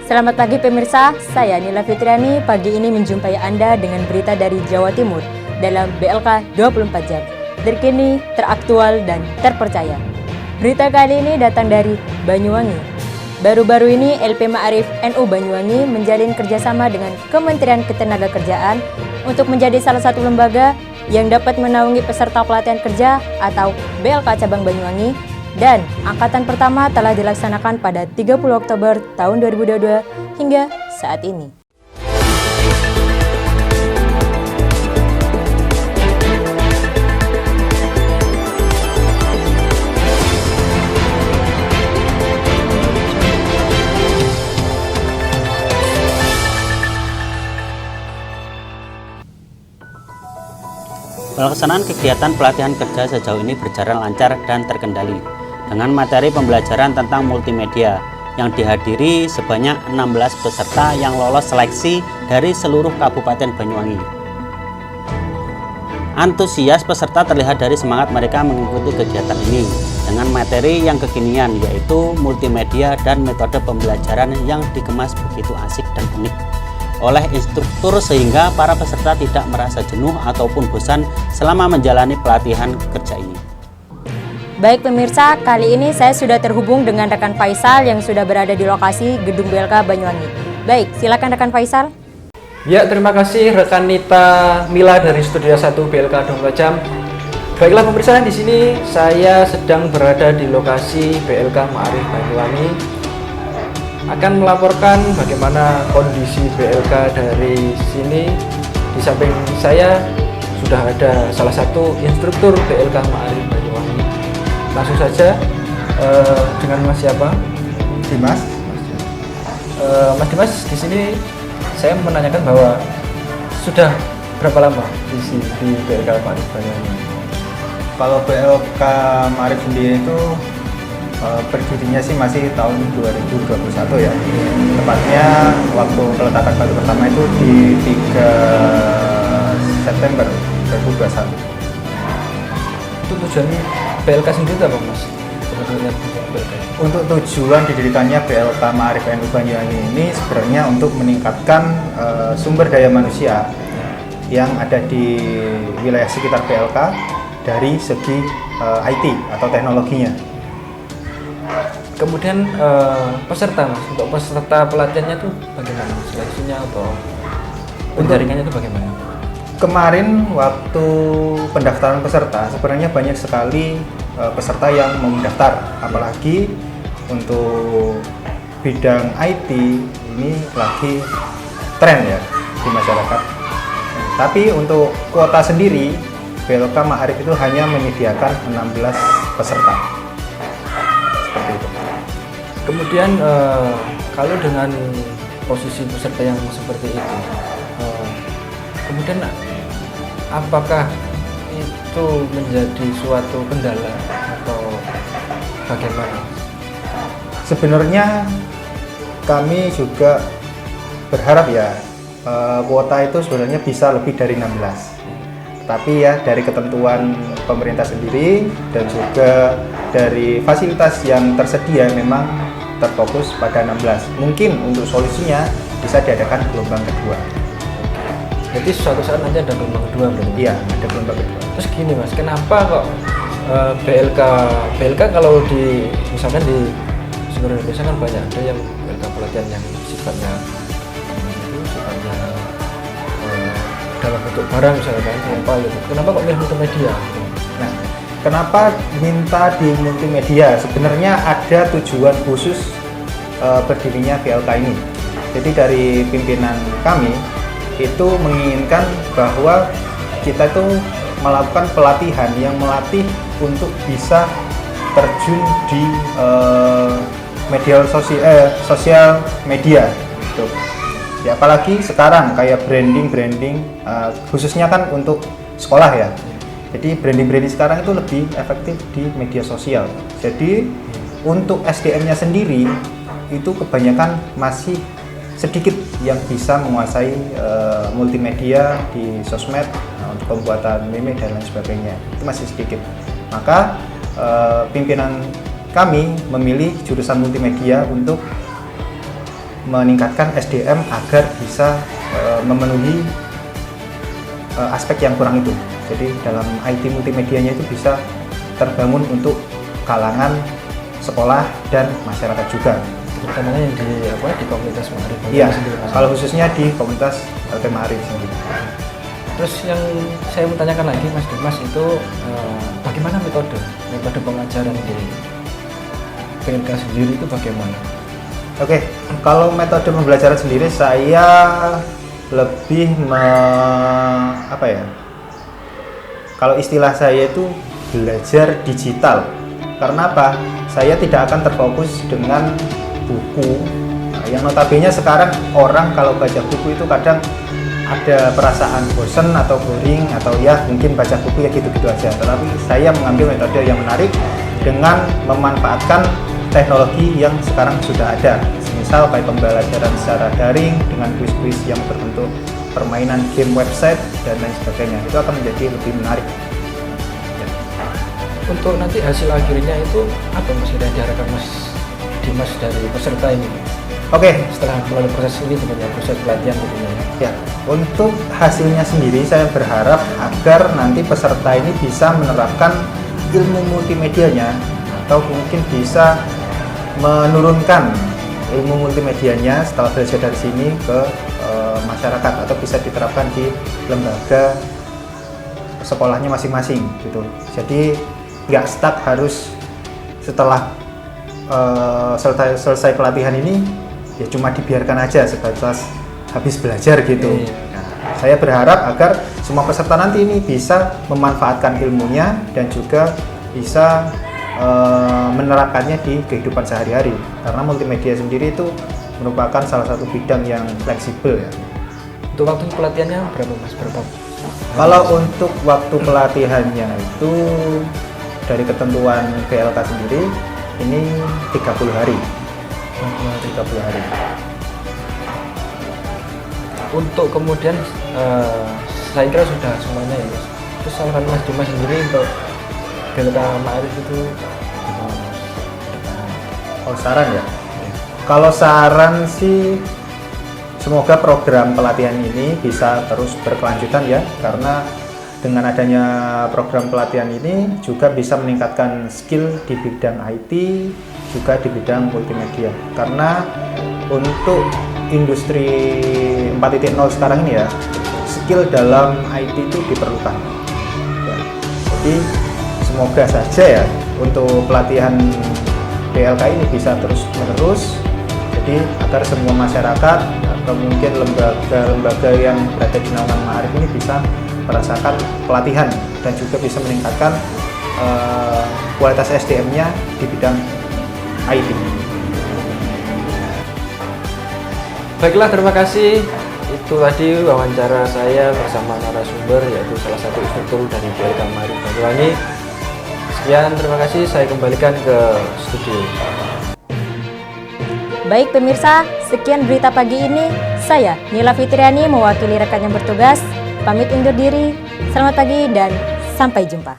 Selamat pagi pemirsa, saya Nila Fitriani. Pagi ini menjumpai Anda dengan berita dari Jawa Timur dalam BLK 24 jam. Terkini, teraktual, dan terpercaya. Berita kali ini datang dari Banyuwangi. Baru-baru ini LP Ma'arif NU Banyuwangi menjalin kerjasama dengan Kementerian Ketenagakerjaan untuk menjadi salah satu lembaga yang dapat menaungi peserta pelatihan kerja atau BLK Cabang Banyuwangi, dan angkatan pertama telah dilaksanakan pada 30 Oktober tahun 2022 hingga saat ini. Pelaksanaan kegiatan pelatihan kerja sejauh ini berjalan lancar dan terkendali dengan materi pembelajaran tentang multimedia yang dihadiri sebanyak 16 peserta yang lolos seleksi dari seluruh Kabupaten Banyuwangi. Antusias peserta terlihat dari semangat mereka mengikuti kegiatan ini dengan materi yang kekinian, yaitu multimedia dan metode pembelajaran yang dikemas begitu asik dan unik oleh instruktur, sehingga para peserta tidak merasa jenuh ataupun bosan selama menjalani pelatihan kerja ini. Baik pemirsa, kali ini saya sudah terhubung dengan rekan Faisal yang sudah berada di lokasi Gedung BLK Banyuwangi. Baik, silakan rekan Faisal. Ya, terima kasih rekan Nita Mila dari Studio 1 BLK 24 Jam. Baiklah pemirsa, di sini saya sedang berada di lokasi BLK Ma'arif Banyuwangi, akan melaporkan bagaimana kondisi BLK dari sini. Di samping saya sudah ada salah satu instruktur BLK Ma'arif Banyuwangi. Langsung saja dengan Mas siapa? Dimas. Mas Dimas, di sini saya menanyakan bahwa sudah berapa lama di BLK Ma'arif Banyuwangi? Kalau BLK Ma'arif sendiri itu berdirinya sih masih tahun 2021 ya. Tepatnya waktu peletakan batu pertama itu di 3 September 2021. Itu tujuan BLK sendiri apa Mas? Untuk tujuan didirikannya BLK Ma'arif NU Banyuwangi ini sebenarnya untuk meningkatkan sumber daya manusia yang ada di wilayah sekitar BLK dari segi IT atau teknologinya. Kemudian peserta Mas, untuk peserta pelatihannya itu bagaimana? Seleksinya atau penjaringannya itu bagaimana? Kemarin waktu pendaftaran peserta sebenarnya banyak sekali peserta yang mau mendaftar, apalagi untuk bidang IT ini lagi tren ya di masyarakat. Tapi untuk kuota sendiri BLK Ma'arif itu hanya menyediakan 16 peserta. Seperti itu. Kemudian kalau dengan posisi peserta yang seperti itu, kemudian apakah itu menjadi suatu kendala atau bagaimana? Sebenarnya kami juga berharap ya kuota itu sebenarnya bisa lebih dari 16. Tapi ya dari ketentuan pemerintah sendiri dan juga dari fasilitas yang tersedia memang terfokus pada 16. Mungkin untuk solusinya bisa diadakan gelombang kedua. Jadi suatu saat nanti ada gelombang kedua berarti? Iya, ada gelombang kedua. Terus gini Mas, kenapa kok BLK kalau misalkan di seluruh Indonesia kan banyak, ada yang BLK pelatihan yang sifatnya dalam bentuk barang misalnya apa gitu. Kenapa kok milih multimedia? Nah, kenapa minta di multimedia? Sebenarnya ada tujuan khusus berdirinya BLK ini. Jadi dari pimpinan kami itu menginginkan bahwa kita itu melakukan pelatihan yang melatih untuk bisa terjun di media sosial media. Gitu. Ya, apalagi sekarang kayak branding khususnya kan untuk sekolah ya. Jadi branding sekarang itu lebih efektif di media sosial. Jadi untuk SDM-nya sendiri itu kebanyakan masih sedikit yang bisa menguasai multimedia di sosmed untuk pembuatan meme dan lain sebagainya. Itu masih sedikit. Maka pimpinan kami memilih jurusan multimedia untuk meningkatkan SDM agar bisa memenuhi aspek yang kurang itu. Jadi dalam IT multimedianya itu bisa terbangun untuk kalangan sekolah dan masyarakat juga. Terutama yang di komunitas Ma'arif. Iya, kalau khususnya di komunitas LT Ma'arif sendiri. Terus yang saya mau tanyakan lagi Mas Dimas itu bagaimana metode pengajaran di PLK sendiri itu bagaimana? Oke, kalau metode pembelajaran sendiri saya lebih kalau istilah saya itu belajar digital. Karena apa? Saya tidak akan terfokus dengan buku. Yang notabene sekarang orang kalau baca buku itu kadang ada perasaan bosen atau boring atau ya mungkin baca buku ya gitu-gitu aja. Tetapi saya mengambil metode yang menarik dengan memanfaatkan teknologi yang sekarang sudah ada. Misal kayak pembelajaran secara daring dengan kuis-kuis yang berbentuk permainan game website dan lain sebagainya. Itu akan menjadi lebih menarik. Untuk nanti hasil akhirnya itu apa Mas yang diharapkan Mas Dimas dari peserta ini? Oke, Setelah melalui proses ini tentunya, proses pelatihan tentunya. ya, untuk hasilnya sendiri saya berharap agar nanti peserta ini bisa menerapkan ilmu multimedianya atau mungkin bisa menurunkan ilmu multimedianya setelah belajar dari sini ke masyarakat atau bisa diterapkan di lembaga sekolahnya masing-masing gitu. Jadi nggak stuck harus setelah selesai pelatihan ini ya cuma dibiarkan aja sebatas habis belajar gitu. Nah, saya berharap agar semua peserta nanti ini bisa memanfaatkan ilmunya dan juga bisa menerapkannya di kehidupan sehari-hari, karena multimedia sendiri itu merupakan salah satu bidang yang fleksibel ya. Untuk waktu pelatihannya berapa Mas? Kalau untuk waktu pelatihannya itu dari ketentuan PLK sendiri ini 30 hari. 30 hari. Untuk kemudian saya kira sudah semuanya ya Mas. Terus saran Mas Dimas sendiri untuk PLK Ma'arif itu gimana Mas? Oh, saran ya? Kalau saran sih semoga program pelatihan ini bisa terus berkelanjutan ya, karena dengan adanya program pelatihan ini juga bisa meningkatkan skill di bidang IT, juga di bidang multimedia. Karena untuk industri 4.0 sekarang ini ya, skill dalam IT itu diperlukan. Ya. Jadi semoga saja ya untuk pelatihan PLK ini bisa terus menerus, jadi agar semua masyarakat atau mungkin lembaga-lembaga yang berada di naungan Ma'arif ini bisa merasakan pelatihan dan juga bisa meningkatkan kualitas SDM-nya di bidang IT. Baiklah, terima kasih. Itu tadi wawancara saya bersama narasumber, yaitu salah satu instruktur dari PLK Ma'arif Banyuwangi. Sekian, terima kasih. Saya kembalikan ke studio. Baik pemirsa, sekian berita pagi ini. Saya Nila Fitriani mewakili rekan yang bertugas. Pamit undur diri. Selamat pagi dan sampai jumpa.